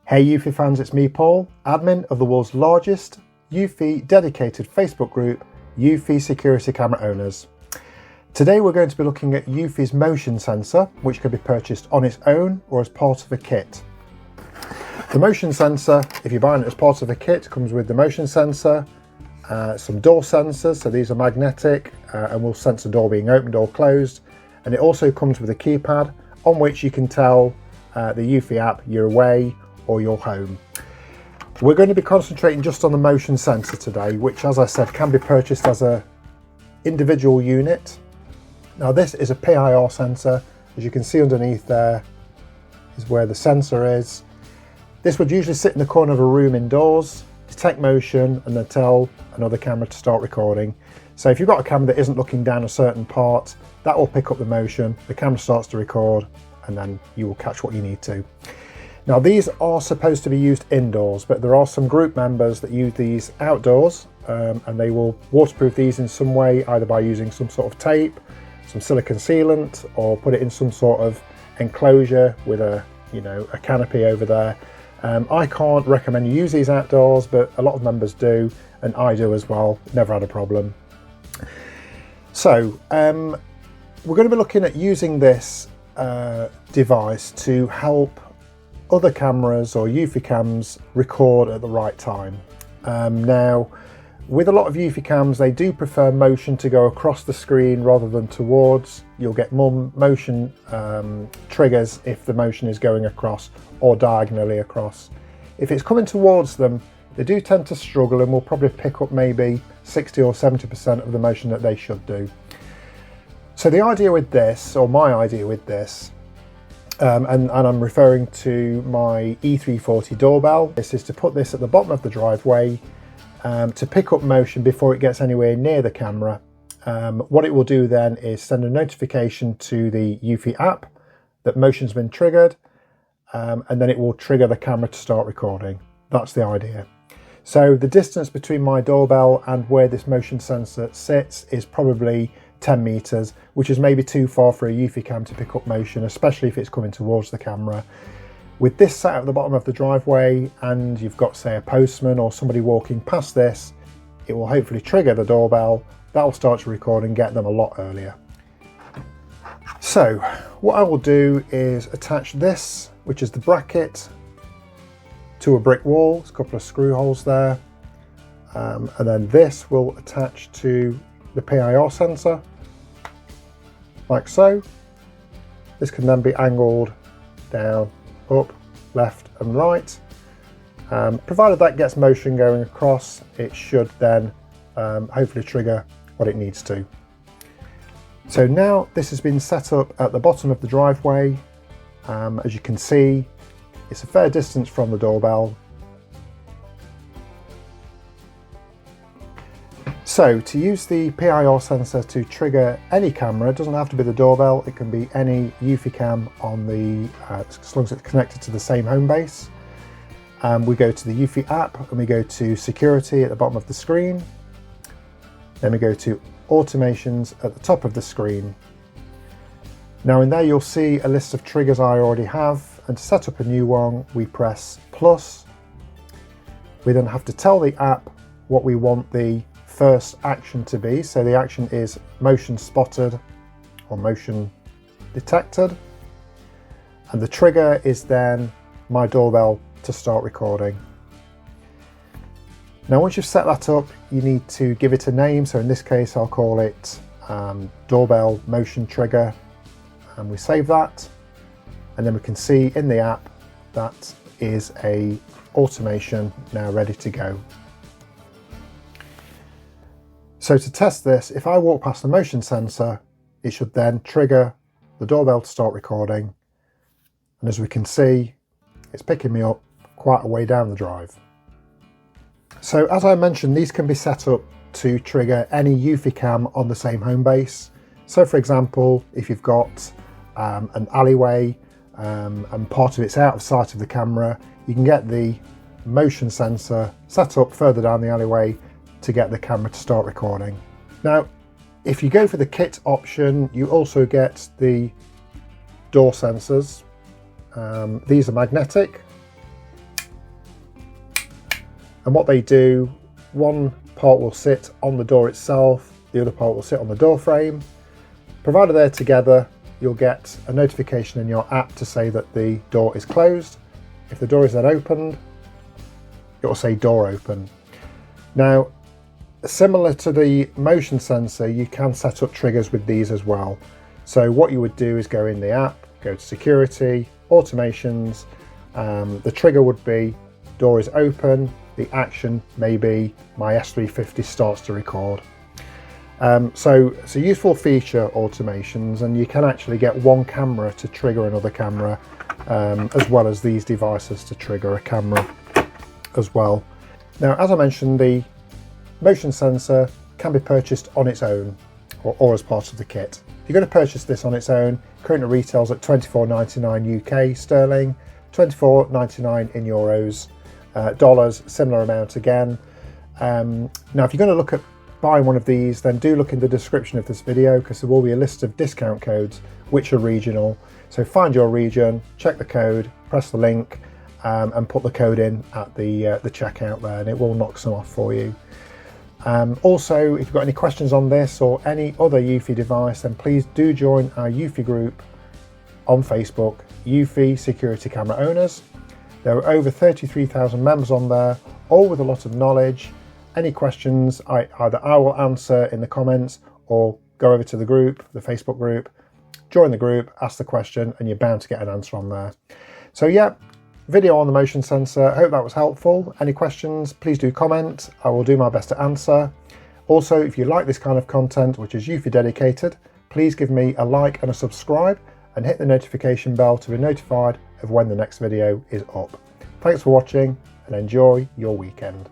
Hey Eufy fans, it's me Paul, admin of the world's largest Eufy dedicated Facebook group, Eufy Security Camera Owners. Today we're going to be looking at Eufy's motion sensor, which can be purchased on its own or as part of a kit. The motion sensor, if you're buying it as part of a kit, comes with the motion sensor, some door sensors, so these are magnetic and will sense the door being opened or closed, and it also comes with a keypad on which you can tell the Eufy app you're away or you're home. We're going to be concentrating just on the motion sensor today, which, as I said, can be purchased as an individual unit. Now this is a PIR sensor. As you can see underneath there is where the sensor is. This would usually sit in the corner of a room indoors, detect motion and then tell another camera to start recording. So if you've got a camera that isn't looking down a certain part, that will pick up the motion, the camera starts to record, and then you will catch what you need to. Now these are supposed to be used indoors, but there are some group members that use these outdoors, and they will waterproof these in some way, either by using some sort of tape, some silicone sealant, or put it in some sort of enclosure with a canopy over there. I can't recommend you use these outdoors, but a lot of members do, and I do as well. Never had a problem. So we're going to be looking at using this device to help other cameras or Eufy cams record at the right time. Now, with a lot of Eufy cams, they do prefer motion to go across the screen rather than towards. You'll get more motion triggers if the motion is going across or diagonally across. If it's coming towards them, they do tend to struggle and will probably pick up maybe 60 or 70% of the motion that they should do. So the idea with this, or my idea with this, and I'm referring to my E340 doorbell, this is to put this at the bottom of the driveway to pick up motion before it gets anywhere near the camera. What it will do then is send a notification to the Eufy app that motion's been triggered, and then it will trigger the camera to start recording. That's the idea. So the distance between my doorbell and where this motion sensor sits is probably 10 meters, which is maybe too far for a Eufy cam to pick up motion, especially if it's coming towards the camera. With this sat at the bottom of the driveway and you've got, say, a postman or somebody walking past this, it will hopefully trigger the doorbell. That will start to record and get them a lot earlier. So what I will do is attach this, which is the bracket, to a brick wall. There's a couple of screw holes there, and then this will attach to the PIR sensor, like so. This can then be angled down, up, left and right. Provided that gets motion going across, it should then hopefully trigger what it needs to. So now this has been set up at the bottom of the driveway. As you can see, it's a fair distance from the doorbell. So to use the PIR sensor to trigger any camera, it doesn't have to be the doorbell, it can be any Eufy cam on the, as long as it's connected to the same home base. We go to the Eufy app and we go to security at the bottom of the screen. Then we go to automations at the top of the screen. Now in there you'll see a list of triggers I already have, and to set up a new one we press plus. We then have to tell the app what we want the first action to be. So the action is motion spotted or motion detected, and the trigger is then my doorbell to start recording. Now once you've set that up, you need to give it a name. So in this case I'll call it doorbell motion trigger, and we save that, and then we can see in the app that is a automation now ready to go. So to test this, if I walk past the motion sensor, it should then trigger the doorbell to start recording. And as we can see, it's picking me up quite a way down the drive. So as I mentioned, these can be set up to trigger any Eufy cam on the same home base. So for example, if you've got an alleyway and part of it's out of sight of the camera, you can get the motion sensor set up further down the alleyway to get the camera to start recording. Now, if you go for the kit option, you also get the door sensors. These are magnetic, And what they do, one part will sit on the door itself, the other part will sit on the door frame. Provided they're together, you'll get a notification in your app to say that the door is closed. If the door is then opened, it will say door open. Now, similar to the motion sensor, you can set up triggers with these as well. So what you would do is go in the app, go to security, automations, the trigger would be door is open, the action may be my S350 starts to record. So it's a useful feature, automations, and you can actually get one camera to trigger another camera, as well as these devices to trigger a camera as well. Now, as I mentioned, the motion sensor can be purchased on its own or as part of the kit. If you're going to purchase this on its own, currently retails at £24.99 UK sterling, £24.99 in euros, dollars, similar amount again. Now, if you're going to look at buying one of these, then do look in the description of this video, because there will be a list of discount codes which are regional. So find your region, check the code, press the link, and put the code in at the checkout there, and it will knock some off for you. Also, if you've got any questions on this or any other Eufy device, then please do join our Eufy group on Facebook, Eufy Security Camera Owners. There are over 33,000 members on there, all with a lot of knowledge. Any questions, either I will answer in the comments or go over to the group, the Facebook group, join the group, ask the question, and you're bound to get an answer on there. So yeah, video on the motion sensor. I hope that was helpful. Any questions, please do comment. I will do my best to answer. Also, if you like this kind of content, which is Eufy dedicated, please give me a like and a subscribe, and hit the notification bell to be notified of when the next video is up. Thanks for watching, and enjoy your weekend.